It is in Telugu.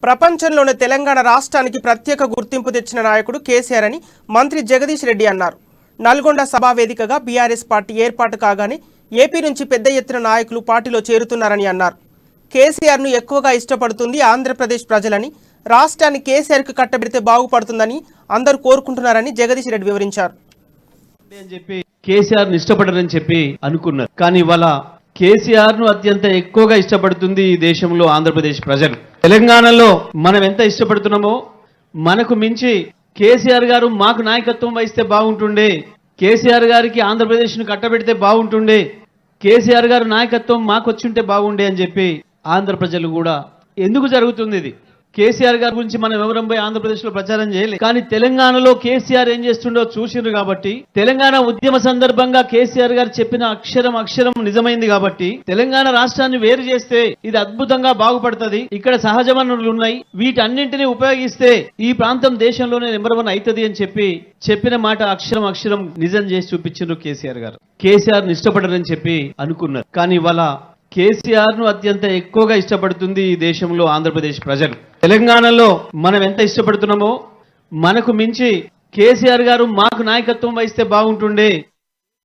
ప్రపంచంలోనే తెలంగాణ రాష్ట్రానికి ప్రత్యేక గుర్తింపు తెచ్చిన నాయకుడు కేసీఆర్ అని మంత్రి జగదీష్ రెడ్డి అన్నారు. నల్గొండ సభా వేదికగా బీఆర్ఎస్ పార్టీ ఏర్పాటు కాగానే ఏపీ నుంచి పెద్ద ఎత్తున నాయకులు పార్టీలో చేరుతున్నారని అన్నారు. కేసీఆర్ను ఎక్కువగా ఇష్టపడుతుంది ఆంధ్రప్రదేశ్ ప్రజలని, రాష్ట్రాన్ని కేసీఆర్కు కట్టబెడితే బాగుపడుతుందని అందరూ కోరుకుంటున్నారని జగదీష్ రెడ్డి వివరించారు. కేసీఆర్ ఇష్టపడరని చెప్పి అనుకున్నారు, కానీ ఇవాళ కేసీఆర్ ను అత్యంత ఎక్కువగా ఇష్టపడుతుంది ఈ దేశంలో ఆంధ్రప్రదేశ్ ప్రజలు. తెలంగాణలో మనం ఎంత ఇష్టపడుతున్నామో మనకు మించి కేసీఆర్ గారు మాకు నాయకత్వం వహిస్తే బాగుంటుండే, కేసీఆర్ గారికి ఆంధ్రప్రదేశ్ ను కట్టబెడితే బాగుంటుండే, కేసీఆర్ గారు నాయకత్వం మాకు వచ్చుంటే బాగుండే అని చెప్పి ఆంధ్ర ప్రజలు కూడా. ఎందుకు జరుగుతుంది ఇది? కేసీఆర్ గారి గురించి మనం ఎవరం పోయి ఆంధ్రప్రదేశ్ లో ప్రచారం చేయలేదు, కానీ తెలంగాణలో కేసీఆర్ ఏం చేస్తుండో చూసిండ్రు కాబట్టి, తెలంగాణ ఉద్యమ సందర్భంగా కేసీఆర్ గారు చెప్పిన అక్షరం నిజమైంది కాబట్టి, తెలంగాణ రాష్ట్రాన్ని వేరు చేస్తే ఇది అద్భుతంగా బాగుపడుతుంది, ఇక్కడ సహజ వనరులు ఉన్నాయి, వీటన్నింటినీ ఉపయోగిస్తే ఈ ప్రాంతం దేశంలోనే నెంబర్ 1 అవుతుంది అని చెప్పిన మాట అక్షరం నిజం చేసి చూపించిండ్రు కేసీఆర్ గారు. కేసీఆర్ ఇష్టపడరని చెప్పి అనుకున్నారు, కానీ ఇవాళ కేసీఆర్ ను అత్యంత ఎక్కువగా ఇష్టపడుతుంది ఈ దేశంలో ఆంధ్రప్రదేశ్ ప్రజలు. తెలంగాణలో మనం ఎంత ఇష్టపడుతున్నామో మనకు మించి కేసీఆర్ గారు మాకు నాయకత్వం వహిస్తే బాగుంటుండే,